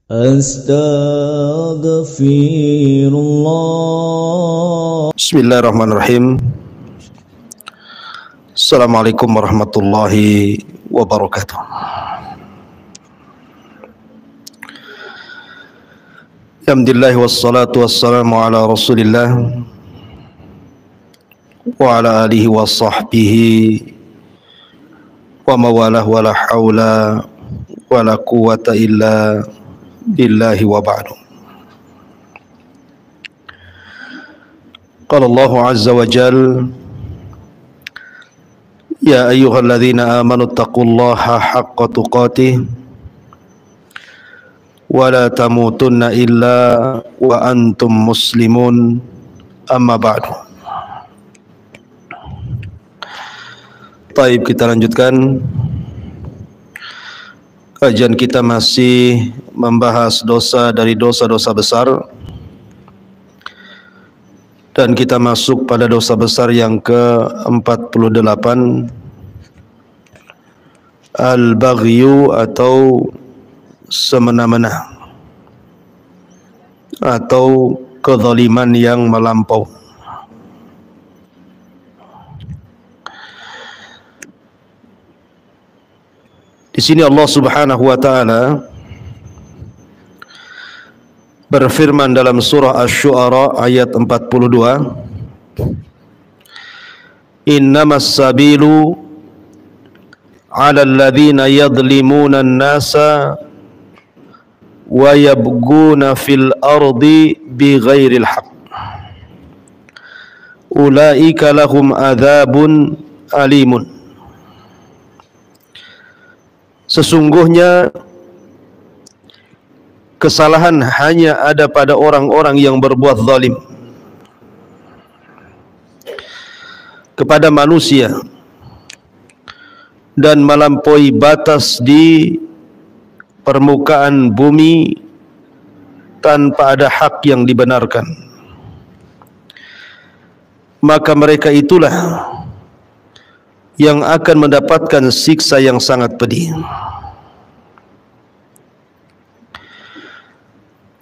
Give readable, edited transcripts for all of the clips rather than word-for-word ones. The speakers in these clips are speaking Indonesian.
Astaghfirullah. Bismillahirrahmanirrahim. Assalamualaikum warahmatullahi wabarakatuh. Alhamdulillah wassalatu wassalamu ala Rasulillah wa ala alihi wa sahbihi wa mawalah wa la hawla wa la quwwata illa billahi wa ba'du. Qala Allah azza wa jalla ya ayyuhalladzina amanu taqullaha haqqa tuqatih wa la tamutunna illa wa antum muslimun, amma ba'du. Baik, kita lanjutkan kajian kita, masih membahas dosa dari dosa-dosa besar, dan kita masuk pada dosa besar yang ke-48, al-baghyu atau semena-mena atau kezaliman yang melampau. Di sini Allah Subhanahu wa taala berfirman dalam surah Asy-Syu'ara ayat 42, innamas sabilu 'alal ladzina yadhlimuna an-nasa wa yabghuna fil ardi bighairil haqq ulaika lahum adzabun alimun. Sesungguhnya kesalahan hanya ada pada orang-orang yang berbuat zalim kepada manusia dan melampaui batas di permukaan bumi tanpa ada hak yang dibenarkan. Maka mereka itulah yang akan mendapatkan siksa yang sangat pedih.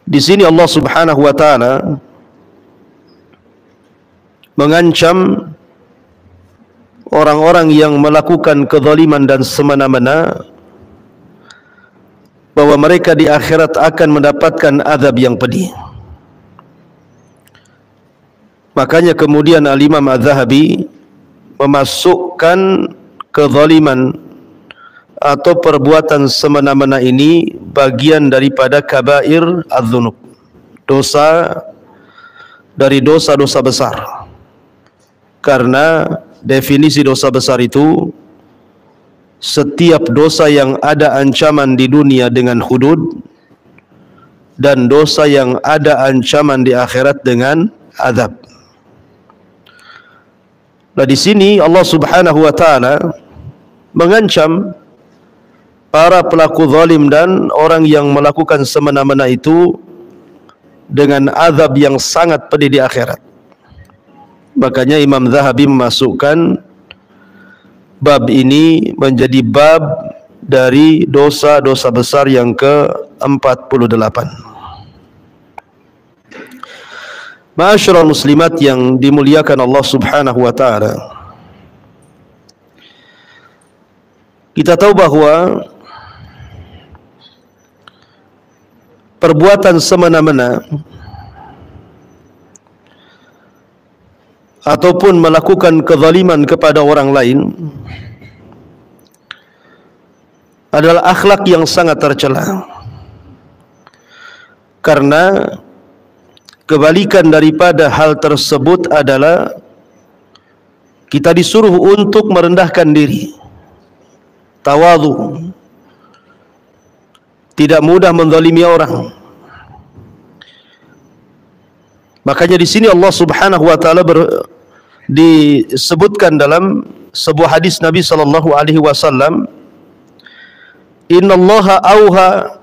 Di sini Allah Subhanahu wa taala mengancam orang-orang yang melakukan kezaliman dan semena-mena bahwa mereka di akhirat akan mendapatkan azab yang pedih. Makanya kemudian Al-Imam Az-Zahabi memasukkan kezaliman atau perbuatan semena-mena ini bagian daripada kabair adz-dzunub, dosa dari dosa-dosa besar. Karena definisi dosa besar itu setiap dosa yang ada ancaman di dunia dengan hudud, dan dosa yang ada ancaman di akhirat dengan azab. Nah, di sini Allah Subhanahu wa taala mengancam para pelaku zalim dan orang yang melakukan semena-mena itu dengan azab yang sangat pedih di akhirat. Makanya Imam Zahabi memasukkan bab ini menjadi bab dari dosa-dosa besar yang ke-48. Ma'asyiral muslimat yang dimuliakan Allah Subhanahu wa taala, kita tahu bahwa perbuatan semena-mena ataupun melakukan kezaliman kepada orang lain adalah akhlak yang sangat tercela. Karena kebalikan daripada hal tersebut adalah kita disuruh untuk merendahkan diri, tawadhu, tidak mudah menzalimi orang. Makanya di sini Allah Subhanahu wa taala disebutkan dalam sebuah hadis Nabi sallallahu alaihi wasallam, innallaha auha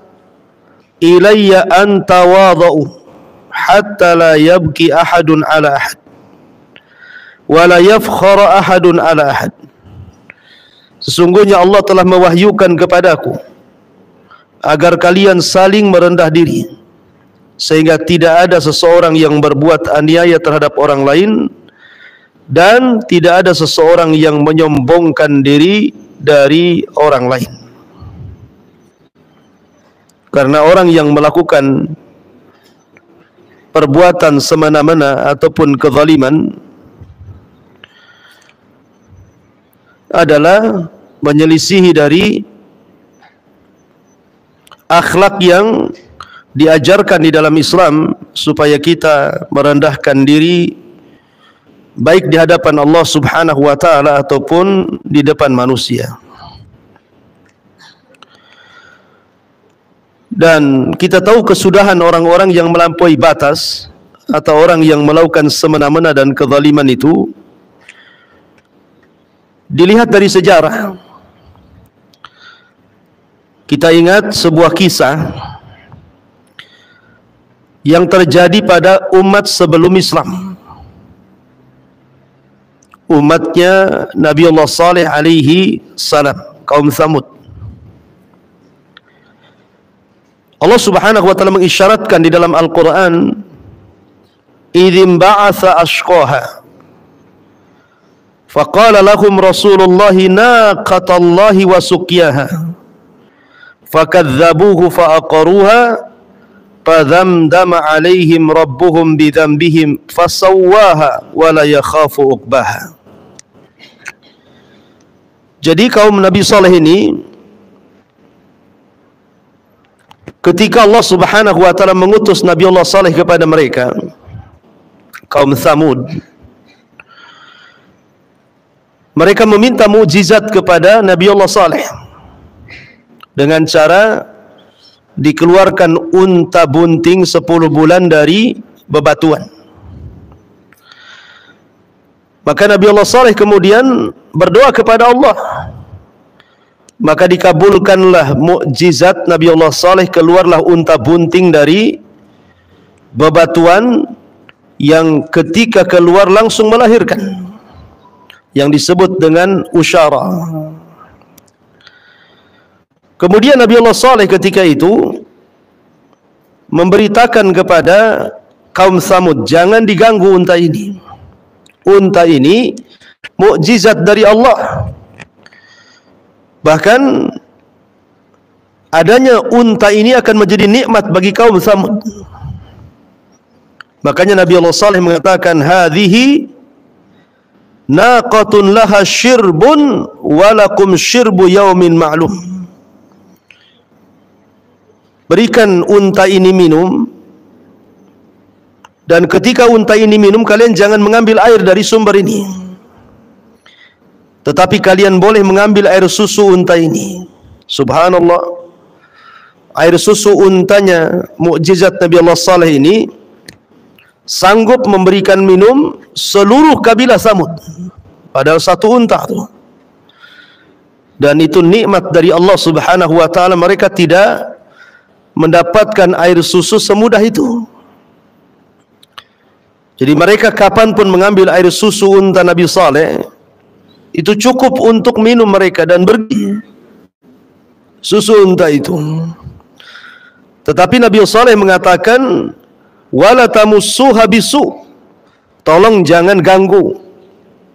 ilayya an tawadhu hatta la yabki ahadun ala ahad wa la yafkhara ahadun ala ahad. Sesungguhnya Allah telah mewahyukan kepadaku agar kalian saling merendah diri, sehingga tidak ada seseorang yang berbuat aniaya terhadap orang lain, dan tidak ada seseorang yang menyombongkan diri dari orang lain. Karena orang yang melakukan perbuatan semena-mena ataupun kezaliman adalah menyelisihi dari akhlak yang diajarkan di dalam Islam, supaya kita merendahkan diri baik di hadapan Allah Subhanahu wa taala ataupun di depan manusia. Dan kita tahu kesudahan orang-orang yang melampaui batas atau orang yang melakukan semena-mena dan kezaliman itu dilihat dari sejarah. Kita ingat sebuah kisah yang terjadi pada umat sebelum Islam. Umatnya Nabi Allah Saleh alaihi salam, kaum Thamud. Allah Subhanahu wa taala mengisyaratkan di dalam Al-Qur'an, "Idzim ba'atsa ashqaha faqala lahum Rasulullahi naqatallahi wa suqyaha fakadzabuhu faaqaruha fadhamdama alaihim rabbuhum bidzambihim fasawwaha wa la yakhafu uqbaha." Jadi kaum Nabi Saleh ini, ketika Allah Subhanahu wa taala mengutus Nabi Allah Saleh kepada mereka, kaum Thamud, mereka meminta mukjizat kepada Nabi Allah Saleh dengan cara dikeluarkan unta bunting 10 bulan dari bebatuan. Maka Nabi Allah Saleh kemudian berdoa kepada Allah, maka dikabulkanlah mukjizat Nabi Allah Saleh, keluarlah unta bunting dari bebatuan yang ketika keluar langsung melahirkan, yang disebut dengan usyara. Kemudian Nabi Allah Saleh ketika itu memberitakan kepada kaum Thamud, jangan diganggu unta ini. Unta ini mukjizat dari Allah. Bahkan adanya unta ini akan menjadi nikmat bagi kaum Thamud. Makanya Nabi Allah Saleh mengatakan, hadhihi naqatun laha syirbun walakum syirbu yaumin ma'lum. Berikan unta ini minum, dan ketika unta ini minum, kalian jangan mengambil air dari sumber ini, tetapi kalian boleh mengambil air susu unta ini. Subhanallah, air susu untanya mukjizat Nabi Allah Saleh ini sanggup memberikan minum seluruh kabilah Thamud, padahal satu unta itu. Dan itu nikmat dari Allah Subhanahu wa taala. Mereka tidak mendapatkan air susu semudah itu. Jadi mereka kapanpun mengambil air susu unta Nabi Saleh, itu cukup untuk minum mereka dan pergi susu unta itu. Tetapi Nabi Saleh mengatakan, wala tamussuha bisu, tolong jangan ganggu.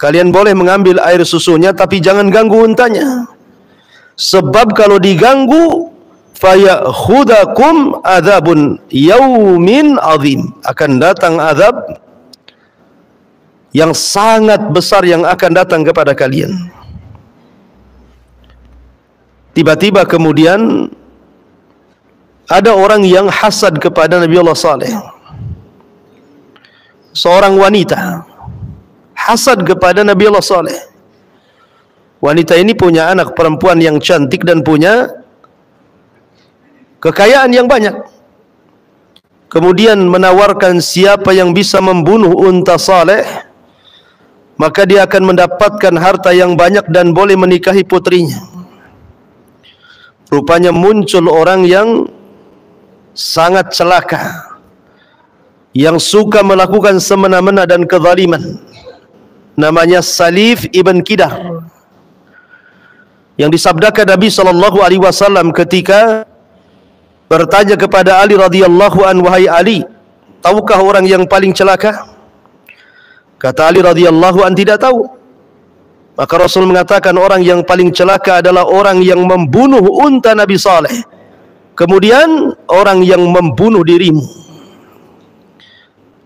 Kalian boleh mengambil air susunya, tapi jangan ganggu untanya. Sebab kalau diganggu, fayahudakum adzabun yaumin azim, akan datang azab yang sangat besar yang akan datang kepada kalian. Tiba-tiba kemudian ada orang yang hasad kepada Nabi Allah Saleh. Seorang wanita hasad kepada Nabi Allah Saleh. Wanita ini punya anak perempuan yang cantik dan punya kekayaan yang banyak. Kemudian menawarkan siapa yang bisa membunuh unta Saleh, maka dia akan mendapatkan harta yang banyak dan boleh menikahi putrinya. Rupanya muncul orang yang sangat celaka, yang suka melakukan semena-mena dan kezaliman. Namanya Salif ibn Kidar, yang disabdakan Nabi SAW ketika bertanya kepada Ali radhiyallahu an, wahai Ali, tahukah orang yang paling celaka? Kata Ali radhiyallahu an, tidak tahu. Maka Rasul mengatakan orang yang paling celaka adalah orang yang membunuh unta Nabi Saleh, kemudian orang yang membunuh dirimu.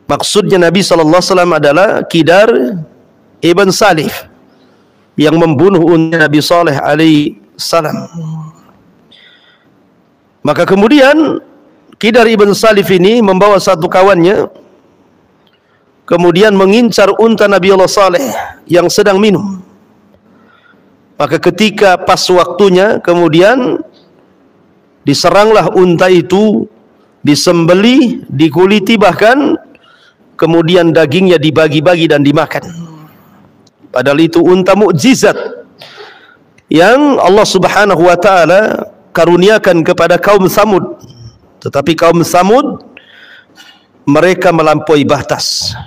Maksudnya Nabi SAW adalah Kidar ibn Salif yang membunuh unta Nabi Saleh alaihi salam. Maka kemudian Kidar ibn Salif ini membawa satu kawannya, kemudian mengincar unta Nabi Allah Saleh yang sedang minum. Maka ketika pas waktunya, kemudian diseranglah unta itu, disembelih, dikuliti bahkan, kemudian dagingnya dibagi-bagi dan dimakan. Padahal itu unta mukjizat yang Allah Subhanahu wa taala karuniakan kepada kaum Samud. Tetapi kaum Samud, mereka melampaui batas.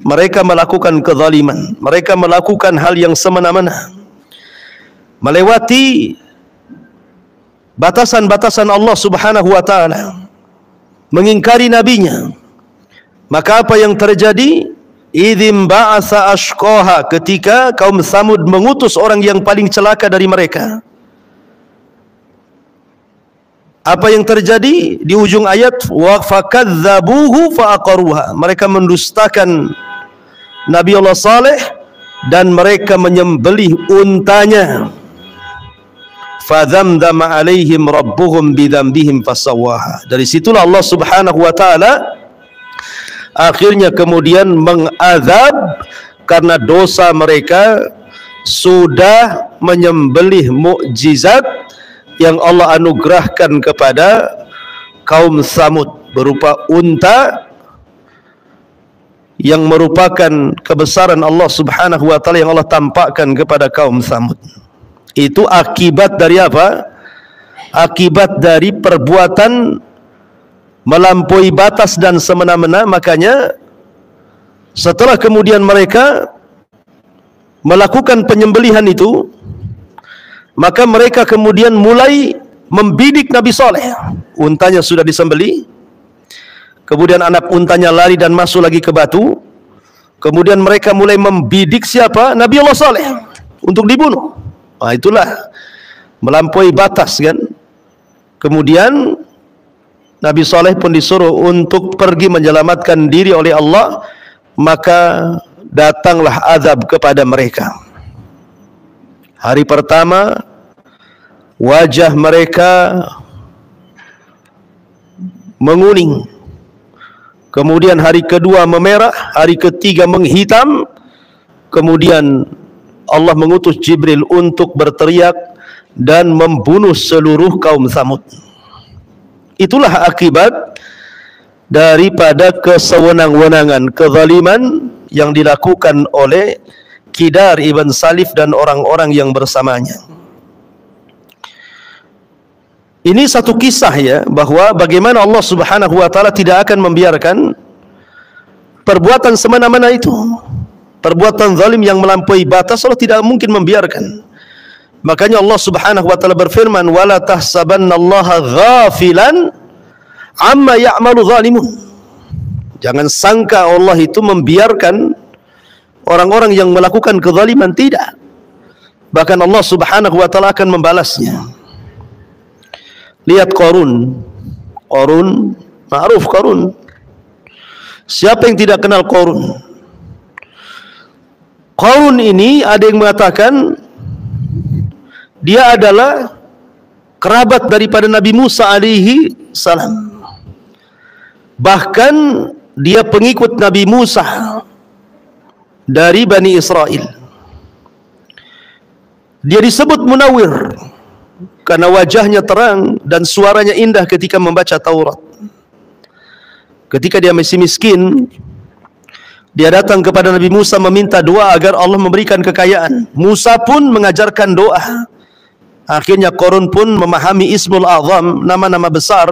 Mereka melakukan kezaliman, mereka melakukan hal yang semena-mena, melewati batasan-batasan Allah Subhanahu wa taala, mengingkari nabinya. Maka apa yang terjadi? Idzim ba'asa ashqaha, ketika kaum Samud mengutus orang yang paling celaka dari mereka. Apa yang terjadi di ujung ayat? Wa fakadzabuhu fa'aqaruha, mereka mendustakan Nabi Allah Saleh dan mereka menyembelih untanya. Fadzamdama alaihim rabbuhum bidzambihim fasawwaha. Dari situlah Allah Subhanahu wa taala akhirnya kemudian mengazab karena dosa mereka sudah menyembelih mukjizat yang Allah anugerahkan kepada kaum Samud berupa unta yang merupakan kebesaran Allah Subhanahu wa taala yang Allah tampakkan kepada kaum Samud. Itu akibat dari apa? Akibat dari perbuatan melampaui batas dan semena-mena. Makanya setelah kemudian mereka melakukan penyembelihan itu, maka mereka kemudian mulai membidik Nabi Saleh. Untanya sudah disembelih, kemudian anak untanya lari dan masuk lagi ke batu. Kemudian mereka mulai membidik siapa? Nabi Allah Saleh untuk dibunuh. Nah, itulah melampaui batas kan. Kemudian Nabi Saleh pun disuruh untuk pergi menyelamatkan diri oleh Allah. Maka datanglah azab kepada mereka. Hari pertama wajah mereka menguning, kemudian hari kedua memerah, hari ketiga menghitam. Kemudian Allah mengutus Jibril untuk berteriak dan membunuh seluruh kaum Samud. Itulah akibat daripada kesewenang-wenangan, kezaliman yang dilakukan oleh Kidar ibn Salif dan orang-orang yang bersamanya. Ini satu kisah ya, bahwa bagaimana Allah Subhanahu wa taala tidak akan membiarkan perbuatan semena-mena itu. Perbuatan zalim yang melampaui batas Allah tidak mungkin membiarkan. Makanya Allah Subhanahu wa taala berfirman, wala tahsabannallaha ghafilan amma ya'malu zalimun. Jangan sangka Allah itu membiarkan orang-orang yang melakukan kezaliman, tidak. Bahkan Allah Subhanahu wa taala akan membalasnya. Lihat Qarun. Qarun, ma'ruf Qarun. Siapa yang tidak kenal Qarun? Qarun ini ada yang mengatakan dia adalah kerabat daripada Nabi Musa alaihi salam. Bahkan dia pengikut Nabi Musa dari Bani Israel. Dia disebut Munawwir karena wajahnya terang dan suaranya indah ketika membaca Taurat. Ketika dia masih miskin, dia datang kepada Nabi Musa meminta doa agar Allah memberikan kekayaan. Musa pun mengajarkan doa. Akhirnya Qarun pun memahami Ismul A'zam, nama-nama besar.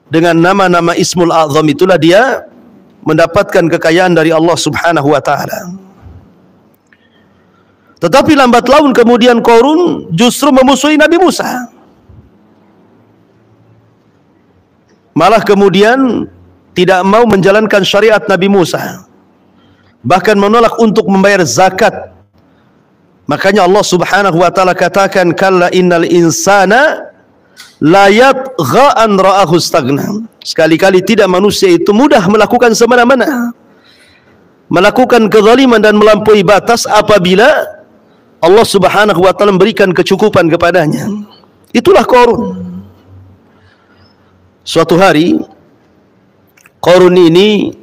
Dengan nama-nama Ismul A'zam itulah dia mendapatkan kekayaan dari Allah Subhanahu wa taala. Tetapi lambat laun kemudian Qarun justru memusuhi Nabi Musa. malah kemudian tidak mau menjalankan syariat Nabi Musa, bahkan menolak untuk membayar zakat. Makanya Allah Subhanahu wa taala katakan, kalla innal insana la yatgha an ra'ahu istaghna. Sekali-kali tidak manusia itu mudah melakukan semena-mena, melakukan kezaliman dan melampaui batas apabila Allah Subhanahu wa taala memberikan kecukupan kepadanya. Itulah Qarun. Suatu hari Qarun ini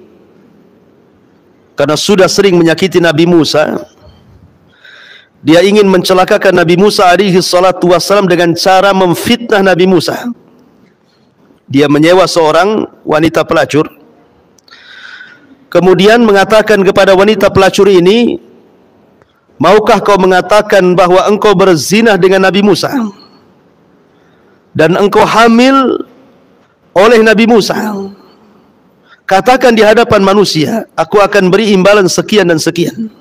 karena sudah sering menyakiti Nabi Musa, dia ingin mencelakakan Nabi Musa alaihi salatu wassalam dengan cara memfitnah Nabi Musa. Dia menyewa seorang wanita pelacur, kemudian mengatakan kepada wanita pelacur ini, maukah kau mengatakan bahwa engkau berzina dengan Nabi Musa dan engkau hamil oleh Nabi Musa? Katakan di hadapan manusia, aku akan beri imbalan sekian dan sekian.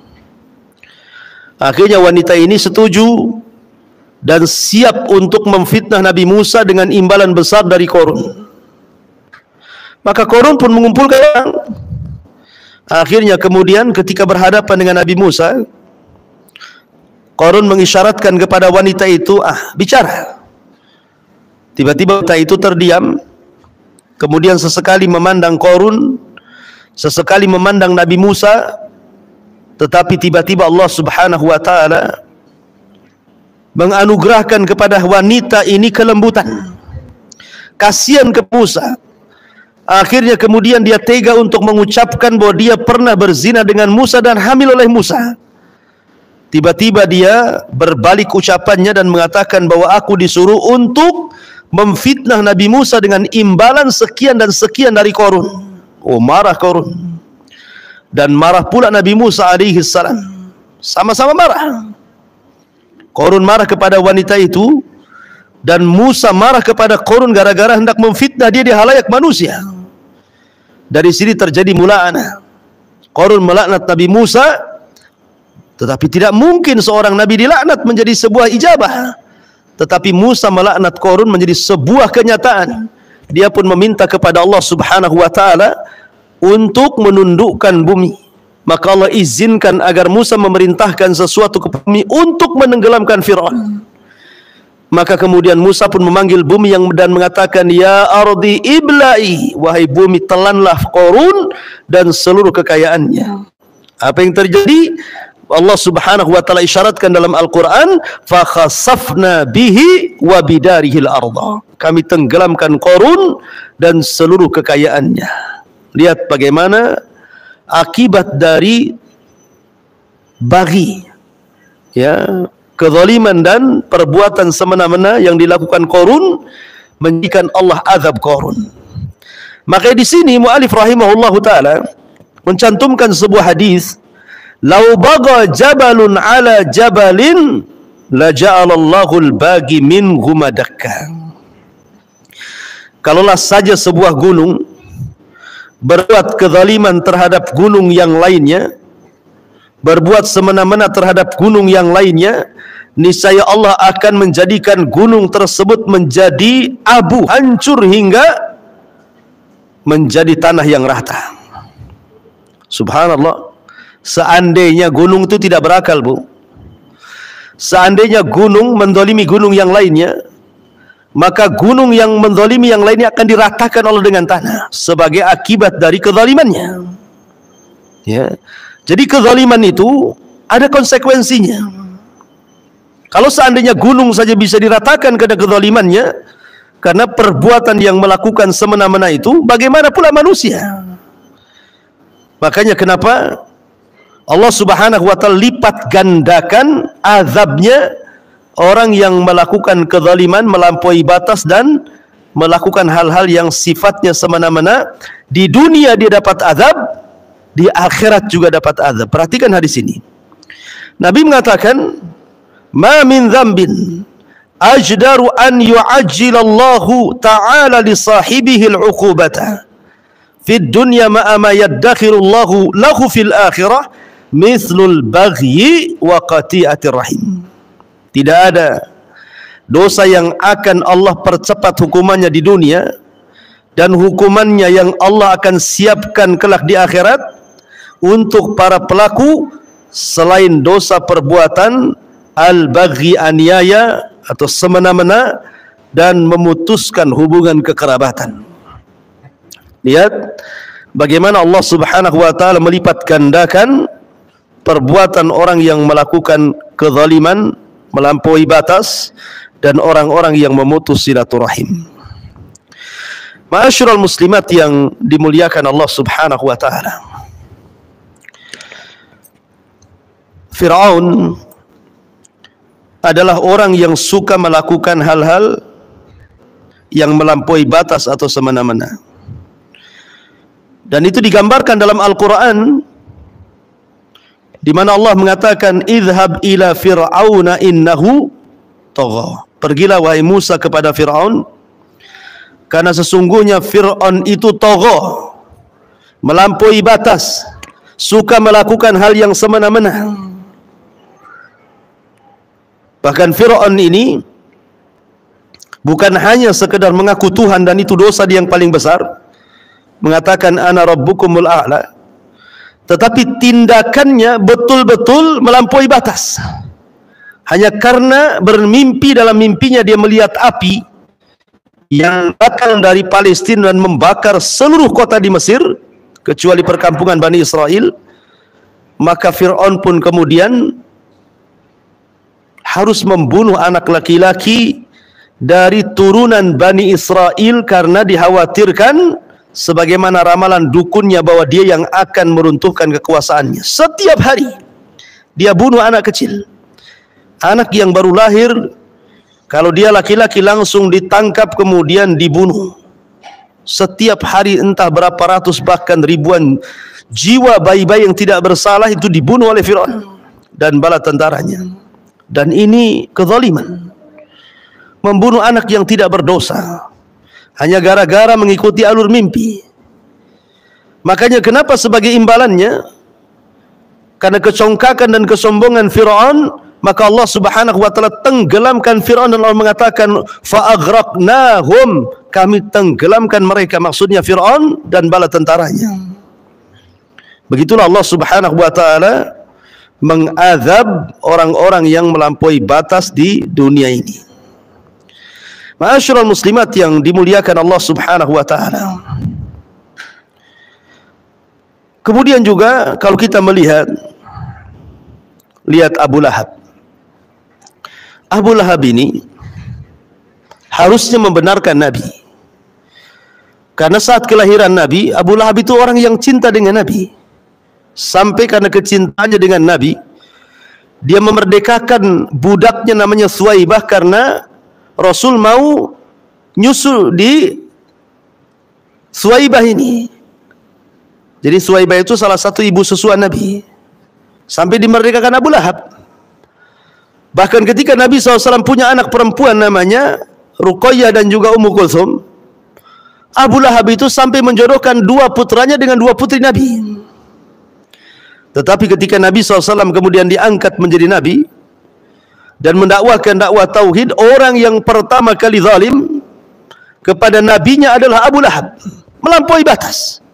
Akhirnya wanita ini setuju dan siap untuk memfitnah Nabi Musa dengan imbalan besar dari Qarun. Maka Qarun pun mengumpulkan orang. Akhirnya kemudian ketika berhadapan dengan Nabi Musa, Qarun mengisyaratkan kepada wanita itu, bicara. Tiba-tiba wanita itu terdiam, kemudian sesekali memandang Qarun, sesekali memandang Nabi Musa. Tetapi tiba-tiba Allah Subhanahu wa taala menganugerahkan kepada wanita ini kelembutan, kasihan ke Musa. Akhirnya kemudian dia tega untuk mengucapkan bahwa dia pernah berzina dengan Musa dan hamil oleh Musa. Tiba-tiba dia berbalik ucapannya dan mengatakan bahwa aku disuruh untuk memfitnah Nabi Musa dengan imbalan sekian dan sekian dari Qarun. Oh, marah Qarun. Dan marah pula Nabi Musa alaihi salam. Sama-sama marah. Qarun marah kepada wanita itu, dan Musa marah kepada Qarun gara-gara hendak memfitnah dia di halayak manusia. Dari sini terjadi mula'anah. Qarun melaknat Nabi Musa, tetapi tidak mungkin seorang nabi dilaknat menjadi sebuah ijabah. Tetapi Musa melaknat Qarun menjadi sebuah kenyataan. Dia pun meminta kepada Allah Subhanahu wa taala untuk menundukkan bumi. Maka Allah izinkan agar Musa memerintahkan sesuatu ke bumi untuk menenggelamkan Fir'aun. Maka kemudian Musa pun memanggil bumi dan mengatakan, ya ardi ibla'i, wahai bumi telanlah Qarun dan seluruh kekayaannya. Apa yang terjadi? Allah Subhanahu wa taala isyaratkan dalam Al-Qur'an, fa khasafna bihi wa bidarihil arda. Kami tenggelamkan Qarun dan seluruh kekayaannya. Lihat bagaimana akibat dari baghi, ya, kezaliman dan perbuatan semena-mena yang dilakukan Qarun menjadikan Allah azab Qarun. Maka di sini mu'alif rahimahullahu taala mencantumkan sebuah hadis, lau baga jabalun ala jabalin la ja'alallahu al-bagi minhu madakka. Kalaulah saja sebuah gunung berbuat kezaliman terhadap gunung yang lainnya, berbuat semena-mena terhadap gunung yang lainnya, niscaya Allah akan menjadikan gunung tersebut menjadi abu, hancur hingga menjadi tanah yang rata. Subhanallah. Seandainya gunung itu tidak berakal, Bu, seandainya gunung mendolimi gunung yang lainnya, maka gunung yang mendolimi yang lainnya akan diratakan Allah dengan tanah sebagai akibat dari kezalimannya. Ya. Jadi kezaliman itu ada konsekuensinya. Kalau seandainya gunung saja bisa diratakan karena kezalimannya, karena perbuatan yang melakukan semena-mena itu, bagaimana pula manusia? Makanya kenapa Allah Subhanahu wa taala lipat gandakan azabnya orang yang melakukan kezaliman, melampaui batas dan melakukan hal-hal yang sifatnya semena-mena. Di dunia dia dapat azab, di akhirat juga dapat azab. Perhatikan hadis ini. Nabi mengatakan, ma min dzambin ajdaru an yu'ajjilallahu ta'ala li sahibihi al-'uqubata fid dunya ma yaddakhirullahu lahu fil akhirah mithlul baghyi wa qati'atir rahim. Tidak ada dosa yang akan Allah percepat hukumannya di dunia dan hukumannya yang Allah akan siapkan kelak di akhirat untuk para pelaku selain dosa perbuatan al-baghi, aniaya atau semena-mena, dan memutuskan hubungan kekerabatan. Lihat bagaimana Allah Subhanahu wa taala melipat gandakan perbuatan orang yang melakukan kezaliman, melampaui batas, dan orang-orang yang memutus silaturahim. Ma'asyiral muslimat yang dimuliakan Allah Subhanahu wa taala. Fir'aun adalah orang yang suka melakukan hal-hal yang melampaui batas atau semena-mena. Dan itu digambarkan dalam Al-Quran, di mana Allah mengatakan, "Idhhab ila fir'auna innahu tagha." Pergilah wahai Musa kepada Fir'aun, karena sesungguhnya Fir'aun itu tagha, melampaui batas, suka melakukan hal yang semena-mena. Bahkan Fir'aun ini bukan hanya sekedar mengaku Tuhan, dan itu dosa yang paling besar, mengatakan ana rabbukumul a'la, tetapi tindakannya betul-betul melampaui batas. Hanya karena bermimpi, dalam mimpinya dia melihat api yang datang dari Palestina dan membakar seluruh kota di Mesir kecuali perkampungan Bani Israel, maka Fir'aun pun kemudian harus membunuh anak laki-laki dari turunan Bani Israel karena dikhawatirkan sebagaimana ramalan dukunnya bahwa dia yang akan meruntuhkan kekuasaannya. Setiap hari dia bunuh anak kecil, anak yang baru lahir. Kalau dia laki-laki langsung ditangkap kemudian dibunuh. Setiap hari entah berapa ratus bahkan ribuan jiwa bayi-bayi yang tidak bersalah itu dibunuh oleh Fir'aun dan bala tentaranya. Dan ini kezaliman, membunuh anak yang tidak berdosa hanya gara-gara mengikuti alur mimpi. Makanya kenapa sebagai imbalannya, karena kecongkakan dan kesombongan Fir'aun, maka Allah Subhanahu wa taala tenggelamkan Fir'aun, dan Allah mengatakan fa'aghraqnahum, kami tenggelamkan mereka, maksudnya Fir'aun dan bala tentaranya. Begitulah Allah Subhanahu wa taala mengazab orang-orang yang melampaui batas di dunia ini. Ma'asyiral muslimat yang dimuliakan Allah Subhanahu wa taala. Kemudian juga kalau kita melihat, lihat Abu Lahab. Abu Lahab ini harusnya membenarkan Nabi. Karena saat kelahiran Nabi, Abu Lahab itu orang yang cinta dengan Nabi. Sampai karena kecintaannya dengan Nabi, dia memerdekakan budaknya namanya Suwaibah, karena Rasul mau nyusul di Suwaibah ini. Jadi Suwaibah itu salah satu ibu susuan Nabi. Sampai dimerdekakan Abu Lahab. Bahkan ketika Nabi SAW punya anak perempuan namanya Ruqayyah dan juga Ummu Kulthum, Abu Lahab itu sampai menjodohkan dua putranya dengan dua putri Nabi. Tetapi ketika Nabi SAW kemudian diangkat menjadi Nabi dan mendakwakan dakwah tauhid, orang yang pertama kali zalim kepada nabinya adalah Abu Lahab, melampaui batas.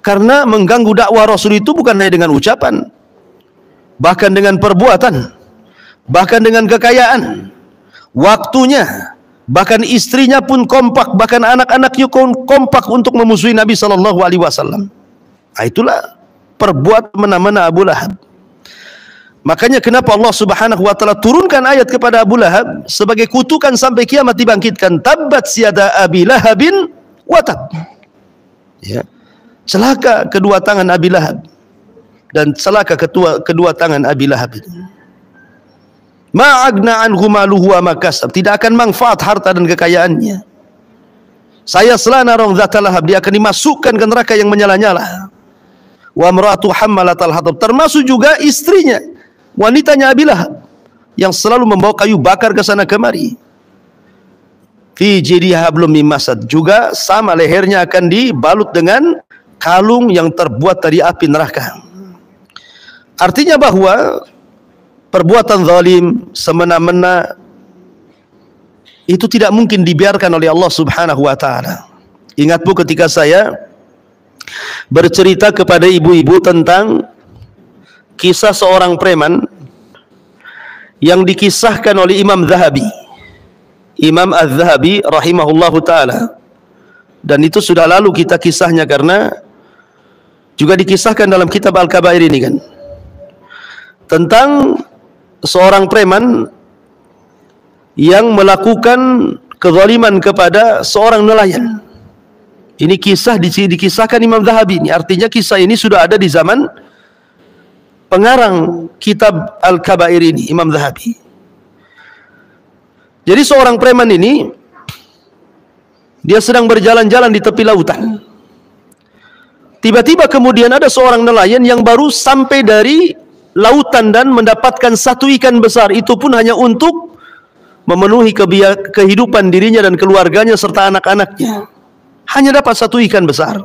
Karena mengganggu dakwah Rasul itu bukan hanya dengan ucapan, bahkan dengan perbuatan, bahkan dengan kekayaan, waktunya, bahkan istrinya pun kompak, bahkan anak-anaknya kompak untuk memusuhi Nabi SAW. Nah, itulah perbuatan mana-mana Abu Lahab. Makanya kenapa Allah Subhanahu wa taala turunkan ayat kepada Abu Lahab sebagai kutukan sampai kiamat dibangkitkan, tabbat siada Abi Lahabin wa tab. Ya. Celaka kedua tangan Abi Lahab, dan celaka kedua tangan Abi Lahab itu. Ma'agna anhu maluhu wa makasab, tidak akan manfaat harta dan kekayaannya. Saya selana rong zata lahab, dia akan dimasukkan ke neraka yang menyala-nyala. Wa imra'atu hammalatal hatab, termasuk juga istrinya, wanitanya Abi Lahab, yang selalu membawa kayu bakar ke sana kemari. Fi jidiha hablum min masad, juga sama lehernya akan dibalut dengan kalung yang terbuat dari api neraka. Artinya bahwa perbuatan zalim, semena-mena, itu tidak mungkin dibiarkan oleh Allah Subhanahu wa taala. Ingat Bu, ketika saya bercerita kepada ibu-ibu tentang kisah seorang preman yang dikisahkan oleh Imam Zahabi, Imam Az-Zahabi rahimahullahu ta'ala, dan itu sudah lalu kita kisahnya karena juga dikisahkan dalam kitab Al-Kabair ini kan, tentang seorang preman yang melakukan kezaliman kepada seorang nelayan. Ini kisah dikisahkan Imam Zahabi ini, artinya kisah ini sudah ada di zaman pengarang kitab Al-Kabair ini, Imam Zahabi. Jadi seorang preman ini, dia sedang berjalan-jalan di tepi lautan. Tiba-tiba kemudian ada seorang nelayan yang baru sampai dari lautan dan mendapatkan satu ikan besar. Itu pun hanya untuk memenuhi kehidupan dirinya dan keluarganya serta anak-anaknya. Hanya dapat satu ikan besar.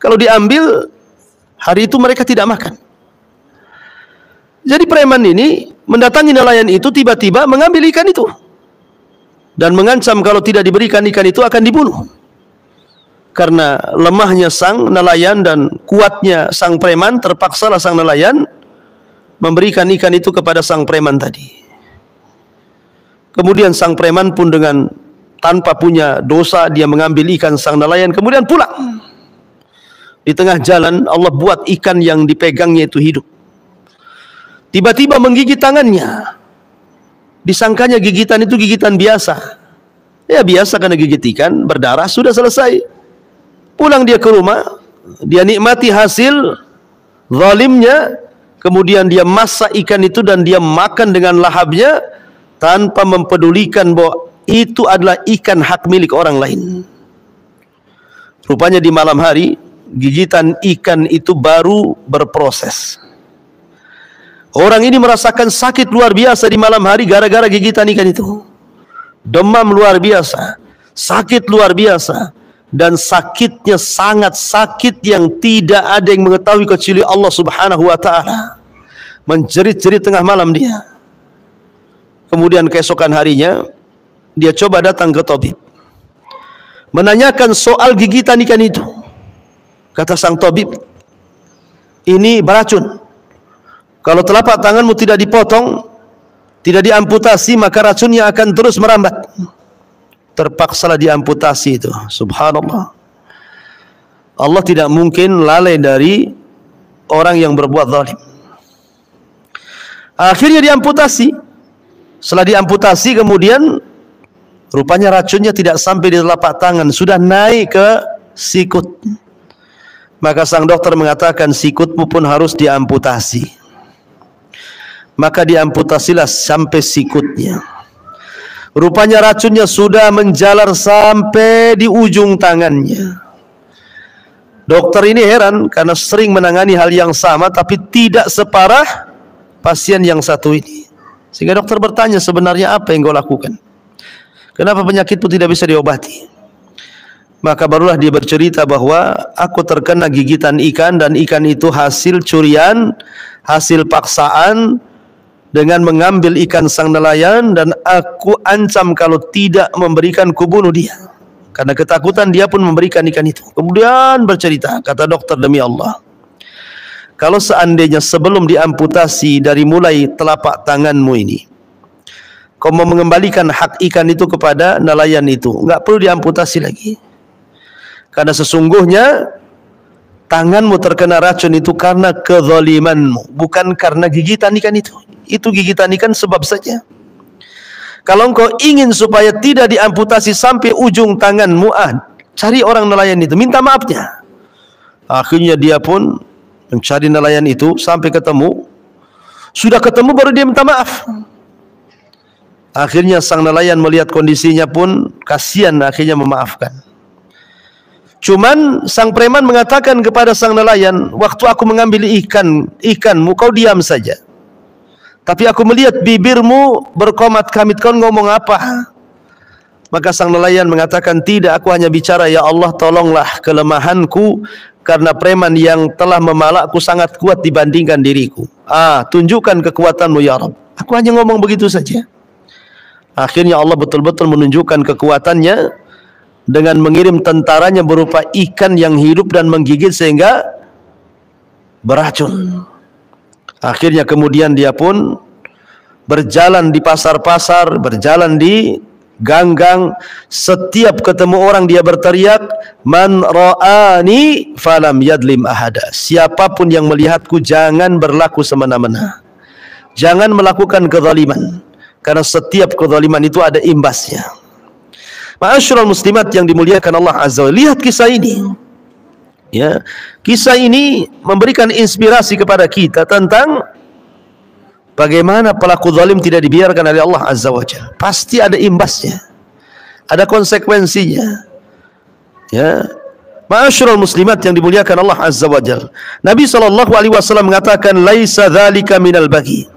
Kalau diambil, hari itu mereka tidak makan. Jadi preman ini mendatangi nelayan itu, tiba-tiba mengambil ikan itu dan mengancam kalau tidak diberikan ikan itu akan dibunuh. Karena lemahnya sang nelayan dan kuatnya sang preman, terpaksalah sang nelayan memberikan ikan itu kepada sang preman tadi. Kemudian sang preman pun dengan tanpa punya dosa, dia mengambil ikan sang nelayan, kemudian pulang. Di tengah jalan Allah buat ikan yang dipegangnya itu hidup. Tiba-tiba menggigit tangannya. Disangkanya gigitan itu gigitan biasa. Ya biasa karena gigit ikan, berdarah, sudah selesai. Pulang dia ke rumah, dia nikmati hasil zalimnya, kemudian dia masak ikan itu dan dia makan dengan lahapnya tanpa mempedulikan bahwa itu adalah ikan hak milik orang lain. Rupanya di malam hari gigitan ikan itu baru berproses. Orang ini merasakan sakit luar biasa di malam hari gara-gara gigitan ikan itu. Demam luar biasa, sakit luar biasa, dan sakitnya sangat sakit yang tidak ada yang mengetahui kecuali Allah Subhanahu wa ta'ala. Menjerit-jerit tengah malam dia. Kemudian keesokan harinya dia coba datang ke tabib, menanyakan soal gigitan ikan itu. Kata sang tabib, ini beracun. Kalau telapak tanganmu tidak dipotong, tidak diamputasi, maka racunnya akan terus merambat. Terpaksalah diamputasi itu. Subhanallah. Allah tidak mungkin lalai dari orang yang berbuat zalim. Akhirnya diamputasi. Setelah diamputasi kemudian rupanya racunnya tidak sampai di telapak tangan, sudah naik ke sikut. Maka sang dokter mengatakan sikutmu pun harus diamputasi. Maka diamputasilah sampai sikutnya. Rupanya racunnya sudah menjalar sampai di ujung tangannya. Dokter ini heran karena sering menangani hal yang sama tapi tidak separah pasien yang satu ini. Sehingga dokter bertanya, sebenarnya apa yang kau lakukan? Kenapa penyakitmu tidak bisa diobati? Maka barulah dia bercerita bahwa aku terkena gigitan ikan dan ikan itu hasil curian, hasil paksaan dengan mengambil ikan sang nelayan, dan aku ancam kalau tidak memberikan kubunuh dia. Karena ketakutan dia pun memberikan ikan itu. Kemudian bercerita, kata dokter, demi Allah, kalau seandainya sebelum diamputasi dari mulai telapak tanganmu ini, kau mau mengembalikan hak ikan itu kepada nelayan itu, enggak perlu diamputasi lagi. Karena sesungguhnya tanganmu terkena racun itu karena kezalimanmu, bukan karena gigitan ikan itu. Itu gigitan ikan sebab saja. Kalau engkau ingin supaya tidak diamputasi sampai ujung tanganmu, cari orang nelayan itu, minta maafnya. Akhirnya dia pun mencari nelayan itu sampai ketemu. Sudah ketemu baru dia minta maaf. Akhirnya sang nelayan melihat kondisinya pun kasihan, akhirnya memaafkan. Cuman sang preman mengatakan kepada sang nelayan, waktu aku mengambil ikanmu kau diam saja. Tapi aku melihat bibirmu berkomat-kamit, kau ngomong apa? Maka sang nelayan mengatakan, tidak, aku hanya bicara, ya Allah tolonglah kelemahanku, karena preman yang telah memalakku sangat kuat dibandingkan diriku. Tunjukkan kekuatanmu ya Rabb. Aku hanya ngomong begitu saja. Akhirnya Allah betul-betul menunjukkan kekuatannya, dengan mengirim tentaranya berupa ikan yang hidup dan menggigit sehingga beracun. Akhirnya kemudian dia pun berjalan di pasar-pasar, berjalan di gang-gang, setiap ketemu orang dia berteriak, man ra'ani falam yadlim ahada. Siapapun yang melihatku jangan berlaku semena-mena, jangan melakukan kezaliman, karena setiap kezaliman itu ada imbasnya. Ma'asyiral muslimat yang dimuliakan Allah Azza wa Jalla, lihat kisah ini. Ya, kisah ini memberikan inspirasi kepada kita tentang bagaimana pelaku zalim tidak dibiarkan oleh Allah Azza wa Jalla. Pasti ada imbasnya, ada konsekuensinya. Ya, ma'asyiral muslimat yang dimuliakan Allah Azza wa Jalla, Nabi SAW mengatakan, laisa dzalika minal baghi,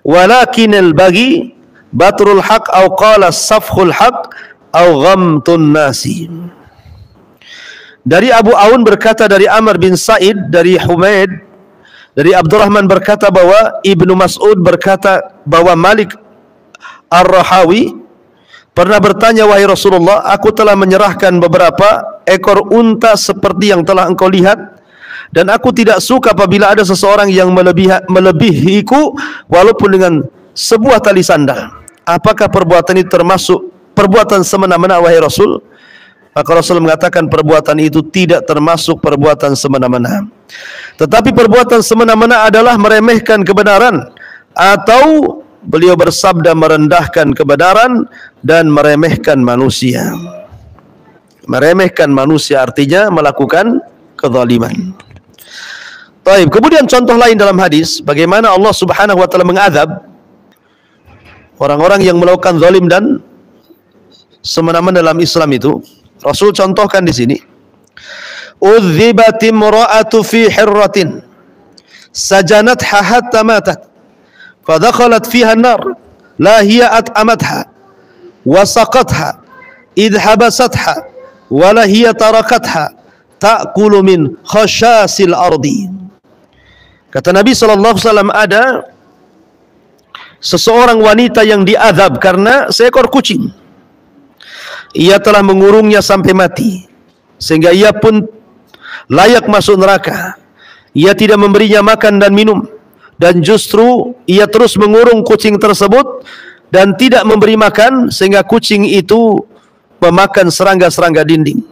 walakinal baghi batrul haq au qala safhul haq au ghamtun nasi. Dari Abu Aun berkata dari Amr bin Sa'id, dari Humaid, dari Abdurrahman berkata bahwa Ibnu Mas'ud berkata bahwa Malik Ar-Rahawi pernah bertanya, wahai Rasulullah, aku telah menyerahkan beberapa ekor unta seperti yang telah engkau lihat, dan aku tidak suka apabila ada seseorang yang melebihiku walaupun dengan sebuah tali sandal. Apakah perbuatan itu termasuk perbuatan semena-mena, wahai Rasul? Maka Rasul mengatakan perbuatan itu tidak termasuk perbuatan semena-mena. Tetapi perbuatan semena-mena adalah meremehkan kebenaran, atau beliau bersabda merendahkan kebenaran dan meremehkan manusia. Meremehkan manusia artinya melakukan kezaliman. Baik, kemudian contoh lain dalam hadis bagaimana Allah Subhanahu wa taala mengadab orang-orang yang melakukan zalim dan semena-mena dalam Islam itu. Rasul contohkan di sini, udhibat imra'atu fi hirratin sajanatha hatta matat fadakhalat fiha an-nar la hiya at'amatha wa saqatha idh habasatha wa la hiya tarakatha ta'kulu min khashasil ardi. Kata Nabi SAW, ada seseorang wanita yang diazab karena seekor kucing. Ia telah mengurungnya sampai mati, sehingga ia pun layak masuk neraka. Ia tidak memberinya makan dan minum, dan justru ia terus mengurung kucing tersebut dan tidak memberi makan, sehingga kucing itu memakan serangga-serangga dinding.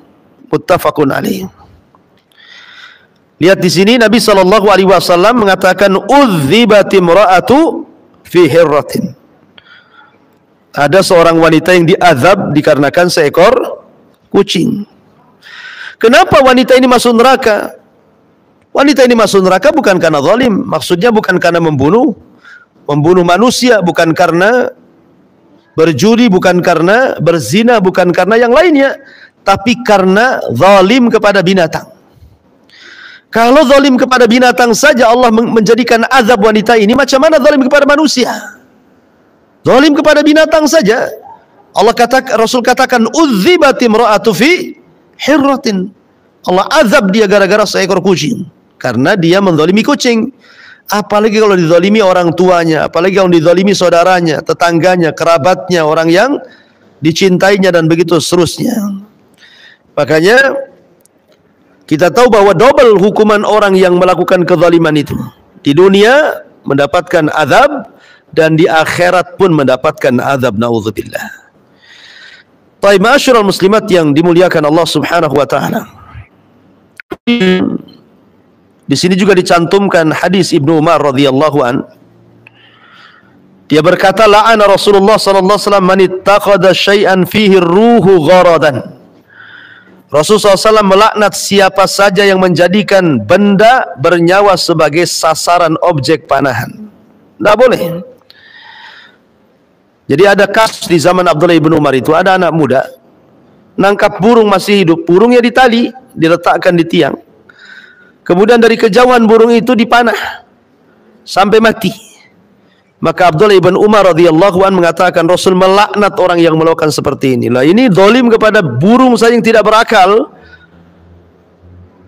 Muttafaqun alaih. Lihat di sini Nabi SAW mengatakan udhibat imra'atu fi hirratin. Ada seorang wanita yang diazab dikarenakan seekor kucing. Kenapa wanita ini masuk neraka? Wanita ini masuk neraka bukan karena zalim, maksudnya bukan karena membunuh manusia, bukan karena berjudi, bukan karena berzina, bukan karena yang lainnya, tapi karena zalim kepada binatang. Kalau zalim kepada binatang saja Allah menjadikan azab wanita ini, macam mana zalim kepada manusia? Zalim kepada binatang saja Rasul katakan udhibat imra'atu fi hirratin. Allah azab dia gara-gara seekor kucing, karena dia menzalimi kucing. Apalagi kalau dizalimi orang tuanya, apalagi kalau dizalimi saudaranya, tetangganya, kerabatnya, orang yang dicintainya, dan begitu seterusnya. Makanya kita tahu bahwa double hukuman orang yang melakukan kezaliman itu. Di dunia mendapatkan azab, dan di akhirat pun mendapatkan azab, naudzubillah. Baik, ma'asyiral muslimat yang dimuliakan Allah Subhanahu wa taala. Di sini juga dicantumkan hadis Ibnu Umar radhiyallahu an. Dia berkata, la'ana Rasulullah sallallahu alaihi wasallam man ittaqada syai'an fihi ruhu gharadan. Rasulullah SAW melaknat siapa saja yang menjadikan benda bernyawa sebagai sasaran objek panahan. Tidak boleh. Jadi ada kasus di zaman Abdullah ibn Umar itu, ada anak muda nangkap burung masih hidup, burungnya ditali, diletakkan di tiang. Kemudian dari kejauhan burung itu dipanah sampai mati. Maka Abdullah ibn Umar radhiyallahu anhu mengatakan, Rasul melaknat orang yang melakukan seperti ini. Lah ini zalim kepada burung saja yang tidak berakal,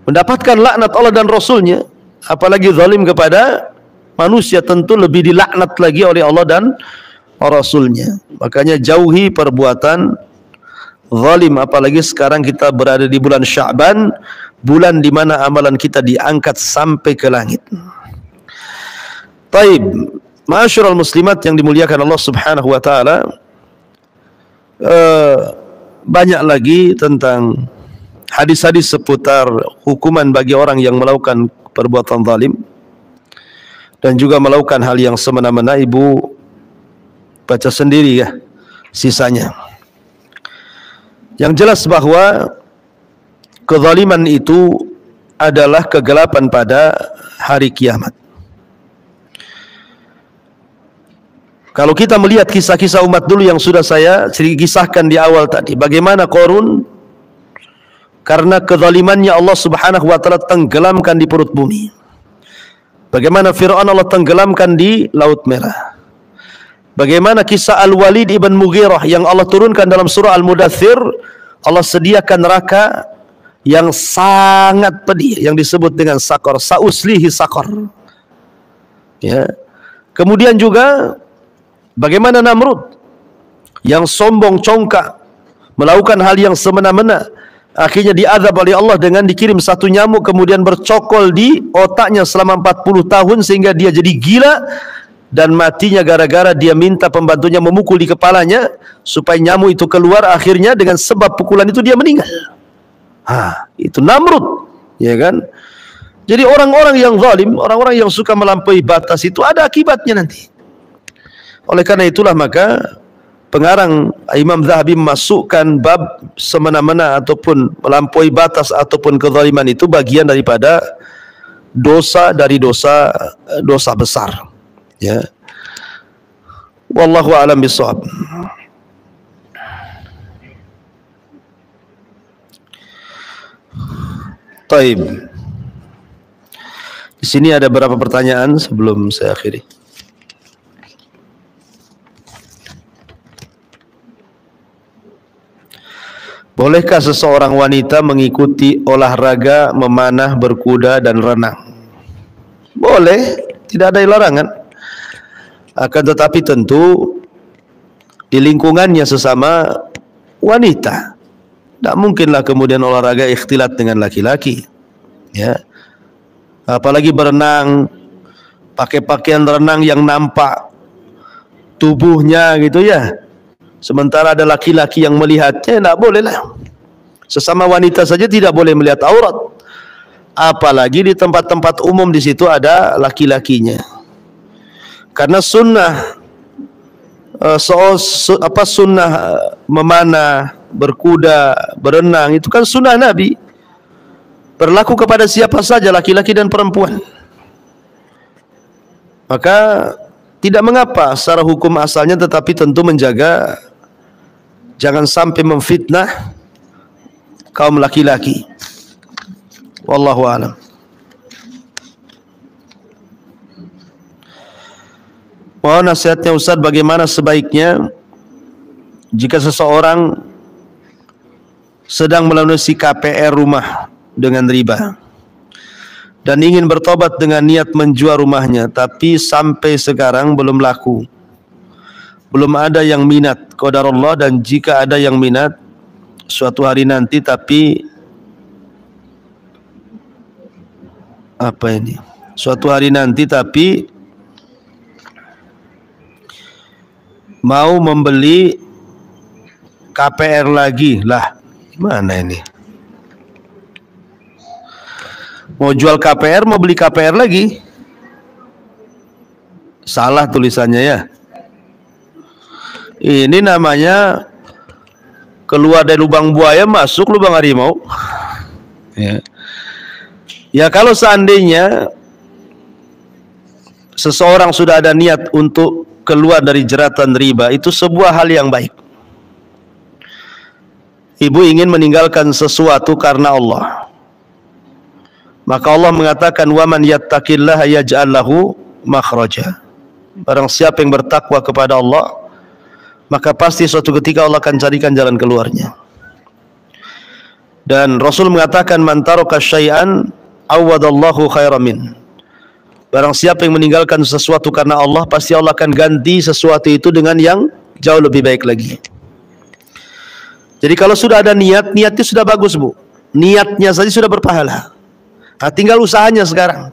mendapatkan laknat Allah dan Rasulnya, apalagi zalim kepada manusia, tentu lebih dilaknat lagi oleh Allah dan Rasulnya. Makanya jauhi perbuatan zalim, apalagi sekarang kita berada di bulan Sya'ban, bulan di mana amalan kita diangkat sampai ke langit. Taib, ma'asyiral muslimat yang dimuliakan Allah Subhanahu wa taala, banyak lagi tentang hadis-hadis seputar hukuman bagi orang yang melakukan perbuatan zalim dan juga melakukan hal yang semena-mena. Ibu baca sendiri ya sisanya. Yang jelas bahwa kezaliman itu adalah kegelapan pada hari kiamat. Kalau kita melihat kisah-kisah umat dulu yang sudah saya kisahkan di awal tadi, bagaimana Qarun karena kezalimannya Allah Subhanahu wa taala tenggelamkan di perut bumi. Bagaimana Fir'aun Allah tenggelamkan di Laut Merah. Bagaimana kisah Al-Walid ibn Mughirah yang Allah turunkan dalam surah Al-Mudaththir, Allah sediakan neraka yang sangat pedih yang disebut dengan sakor, sauslihi sakor. Ya. Kemudian juga bagaimana Namrud yang sombong congkak melakukan hal yang semena-mena, akhirnya diazab oleh Allah dengan dikirim satu nyamuk kemudian bercokol di otaknya selama 40 tahun sehingga dia jadi gila, dan matinya gara-gara dia minta pembantunya memukul di kepalanya supaya nyamuk itu keluar. Akhirnya dengan sebab pukulan itu dia meninggal. Itu Namrud, ya kan? Jadi orang-orang yang zalim, orang-orang yang suka melampaui batas itu ada akibatnya nanti. Oleh karena itulah maka pengarang Imam Zahabi memasukkan bab semena-mena ataupun melampaui batas ataupun kezaliman itu bagian daripada dosa dari dosa besar. Ya. Wallahu a'lam bishawab. Taib. Di sini ada beberapa pertanyaan sebelum saya akhiri. Bolehkah seseorang wanita mengikuti olahraga memanah, berkuda dan renang? Boleh, tidak ada larangan. Akan tetapi tentu di lingkungannya sesama wanita. Tak mungkinlah kemudian olahraga ikhtilat dengan laki-laki. Ya. Apalagi berenang pakai pakaian renang yang nampak tubuhnya gitu ya. Sementara ada laki-laki yang melihatnya, tak boleh lah. Sesama wanita saja tidak boleh melihat aurat. Apalagi di tempat-tempat umum, di situ ada laki-lakinya. Karena sunnah sunnah memanah, berkuda, berenang itu kan sunnah Nabi, berlaku kepada siapa saja, laki-laki dan perempuan. Maka tidak mengapa secara hukum asalnya, tetapi tentu menjaga jangan sampai memfitnah kaum laki-laki. Wallahu a'lam. Mohon nasihatnya Ustaz, bagaimana sebaiknya jika seseorang sedang melunasi KPR rumah dengan riba dan ingin bertobat dengan niat menjual rumahnya, tapi sampai sekarang belum laku, belum ada yang minat, qadarullah, dan jika ada yang minat suatu hari nanti, tapi suatu hari nanti tapi mau membeli KPR lagi lah. Gimana ini? Mau jual KPR, mau beli KPR lagi? Salah tulisannya ya. Ini namanya keluar dari lubang buaya, masuk lubang harimau. Ya kalau seandainya seseorang sudah ada niat untuk keluar dari jeratan riba, itu sebuah hal yang baik. Ibu ingin meninggalkan sesuatu karena Allah, maka Allah mengatakan, wa man yattaqillaha yaj'al lahu makhraja. Barang siapa yang bertakwa kepada Allah, maka pasti suatu ketika Allah akan carikan jalan keluarnya. Dan Rasul mengatakan, man taraka syai'an awadallahu khairan min. Barang siapa yang meninggalkan sesuatu karena Allah, pasti Allah akan ganti sesuatu itu dengan yang jauh lebih baik lagi. Jadi kalau sudah ada niat, niatnya sudah bagus, Bu. Niatnya saja sudah berpahala. Nah, tinggal usahanya sekarang.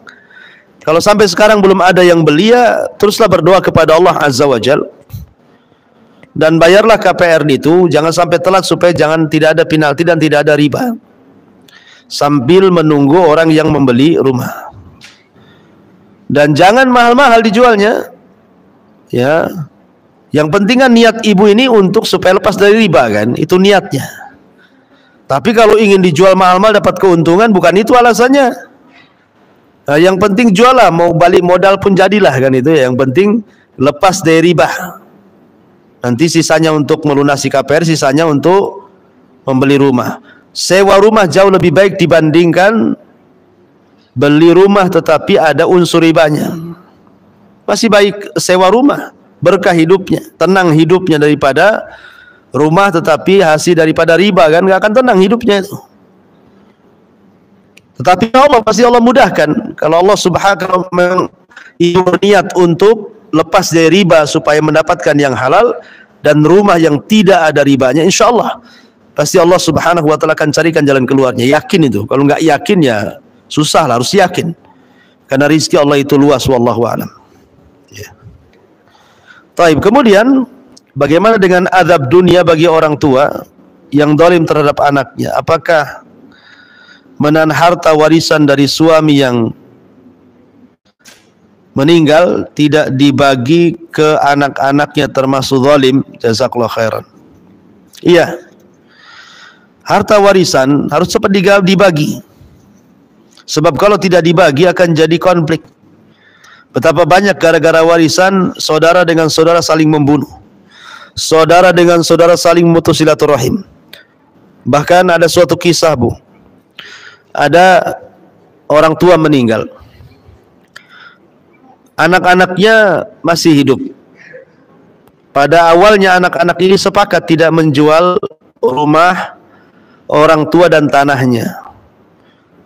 Kalau sampai sekarang belum ada yang beli, ya teruslah berdoa kepada Allah Azza wa Jal. Dan bayarlah KPR itu, jangan sampai telat supaya tidak ada penalti dan tidak ada riba. Sambil menunggu orang yang membeli rumah. Dan jangan mahal-mahal dijualnya. Ya. Yang penting kan niat ibu ini untuk supaya lepas dari riba kan, itu niatnya. Tapi kalau ingin dijual mahal-mahal dapat keuntungan, bukan itu alasannya. Nah, yang penting jual lah, mau balik modal pun jadilah kan itu ya. Yang penting lepas dari riba. Nanti sisanya untuk melunasi KPR, sisanya untuk membeli rumah. Sewa rumah jauh lebih baik dibandingkan beli rumah tetapi ada unsur ribanya. Masih baik sewa rumah, berkah hidupnya, tenang hidupnya, daripada rumah tetapi hasil daripada riba kan, nggak akan tenang hidupnya itu. Tetapi Allah pasti Allah mudahkan. Kalau Allah subhanahu wa ta'ala berniat untuk lepas dari riba supaya mendapatkan yang halal dan rumah yang tidak ada ribanya, insya Allah pasti Allah subhanahu wa ta'ala akan carikan jalan keluarnya. Yakin itu. Kalau nggak yakin ya susah lah, harus yakin. Karena rizki Allah itu luas, wallahu a'lam. Ya. Taib. Kemudian bagaimana dengan azab dunia bagi orang tua yang zalim terhadap anaknya? Apakah menahan harta warisan dari suami yang meninggal tidak dibagi ke anak-anaknya termasuk zalim? Jazakallahu khairan. Iya. Harta warisan harus cepat dibagi. Sebab kalau tidak dibagi akan jadi konflik. Betapa banyak gara-gara warisan saudara dengan saudara saling membunuh. Saudara dengan saudara saling memutus silaturahim. Bahkan ada suatu kisah, Bu. Ada orang tua meninggal. Anak-anaknya masih hidup. Pada awalnya anak-anak ini sepakat tidak menjual rumah orang tua dan tanahnya.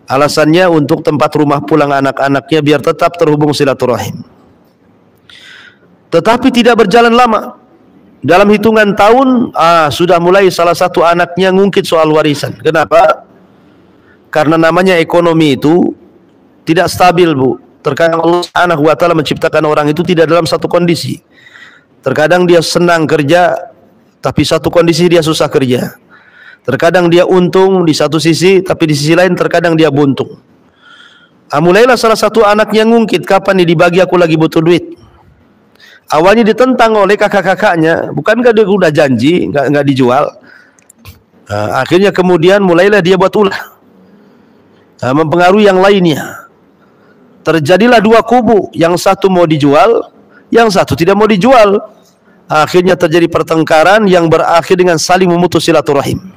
Alasannya untuk tempat rumah pulang anak-anaknya biar tetap terhubung silaturahim. Tetapi tidak berjalan lama. Dalam hitungan tahun sudah mulai salah satu anaknya ngungkit soal warisan. Kenapa? Karena namanya ekonomi itu tidak stabil, Bu. Terkadang Allah Subhanahu wa ta'ala menciptakan orang itu tidak dalam satu kondisi. Terkadang dia senang kerja, tapi satu kondisi dia susah kerja. Terkadang dia untung di satu sisi, tapi di sisi lain terkadang dia buntung. Mulailah salah satu anaknya ngungkit, kapan nih dibagi, aku lagi butuh duit. Awalnya ditentang oleh kakak-kakaknya, bukankah dia udah janji nggak dijual? Akhirnya kemudian mulailah dia buat ulah, mempengaruhi yang lainnya. Terjadilah dua kubu, yang satu mau dijual, yang satu tidak mau dijual. Akhirnya terjadi pertengkaran yang berakhir dengan saling memutus silaturahim.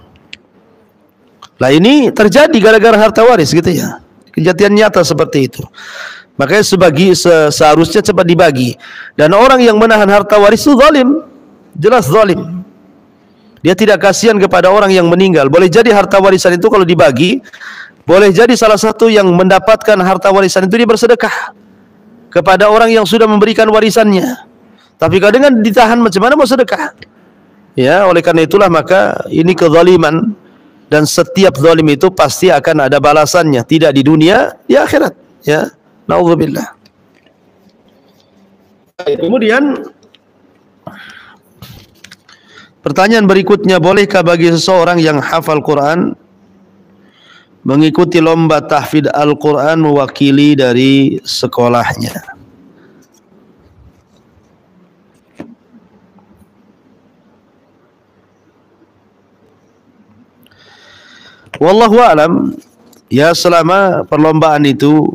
Lah ini terjadi gara-gara harta waris gitu ya. Kejadian nyata seperti itu. Makanya seharusnya cepat dibagi. Dan orang yang menahan harta waris itu zalim. Jelas zalim. Dia tidak kasihan kepada orang yang meninggal. Boleh jadi harta warisan itu kalau dibagi, boleh jadi salah satu yang mendapatkan harta warisan itu dia bersedekah kepada orang yang sudah memberikan warisannya. Tapi kalau dengan ditahan, macam mana mau sedekah? Ya, oleh karena itulah maka ini kezaliman. Dan setiap zalim itu pasti akan ada balasannya, tidak di dunia, di akhirat. Ya, naudzubillah. Kemudian pertanyaan berikutnya, bolehkah bagi seseorang yang hafal Quran mengikuti lomba tahfidz Al-Quran mewakili dari sekolahnya? Wallahu a'lam. Ya, selama perlombaan itu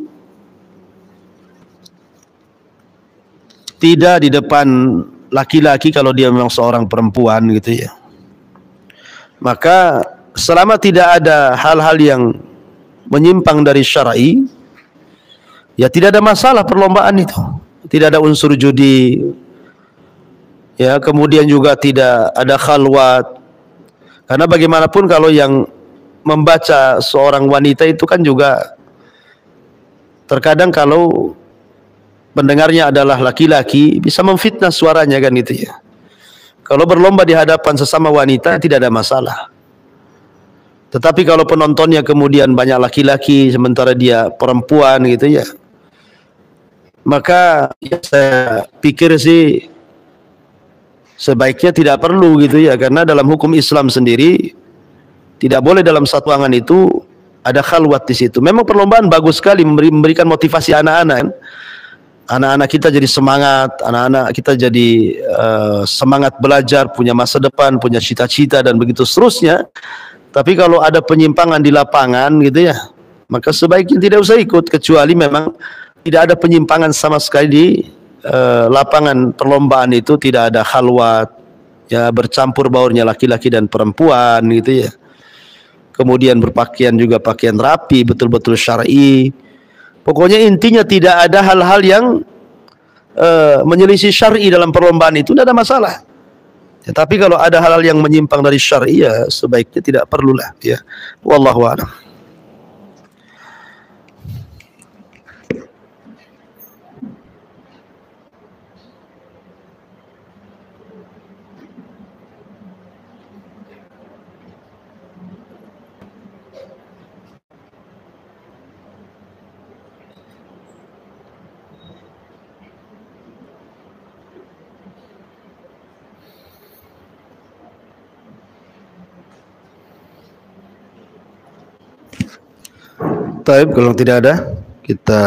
tidak di depan laki-laki, kalau dia memang seorang perempuan gitu ya, maka selama tidak ada hal-hal yang menyimpang dari syar'i, ya tidak ada masalah perlombaan itu. Tidak ada unsur judi, ya, kemudian juga tidak ada khalwat. Karena bagaimanapun kalau yang membaca seorang wanita itu kan juga terkadang kalau pendengarnya adalah laki-laki bisa memfitnah suaranya kan itu ya. Kalau berlomba di hadapan sesama wanita tidak ada masalah. Tetapi kalau penontonnya kemudian banyak laki-laki sementara dia perempuan gitu ya, maka ya saya pikir sih sebaiknya tidak perlu gitu ya, karena dalam hukum Islam sendiri tidak boleh dalam satu ruangan itu ada khalwat di situ. Memang perlombaan bagus sekali memberikan motivasi anak-anak. Anak-anak kita jadi semangat, anak-anak kita jadi semangat belajar, punya masa depan, punya cita-cita dan begitu seterusnya. Tapi kalau ada penyimpangan di lapangan gitu ya, maka sebaiknya tidak usah ikut, kecuali memang tidak ada penyimpangan sama sekali di lapangan perlombaan itu, tidak ada khalwat, ya bercampur baurnya laki-laki dan perempuan gitu ya. Kemudian berpakaian juga pakaian rapi, betul-betul syar'i. Pokoknya intinya tidak ada hal-hal yang menyelisih syar'i dalam perlombaan itu, tidak ada masalah. Ya, tapi kalau ada hal-hal yang menyimpang dari syar'i ya sebaiknya tidak perlulah ya. Wallahu a'lam. Taib, kalau tidak ada kita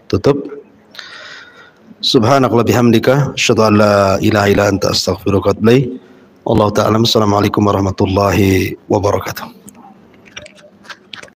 tutup. Subhanakallah bihamdika asyhadu an la ilaha illa anta astaghfiruka wa atubu ilaik. Wallahu ta'ala. Assalamualaikum warahmatullahi wabarakatuh.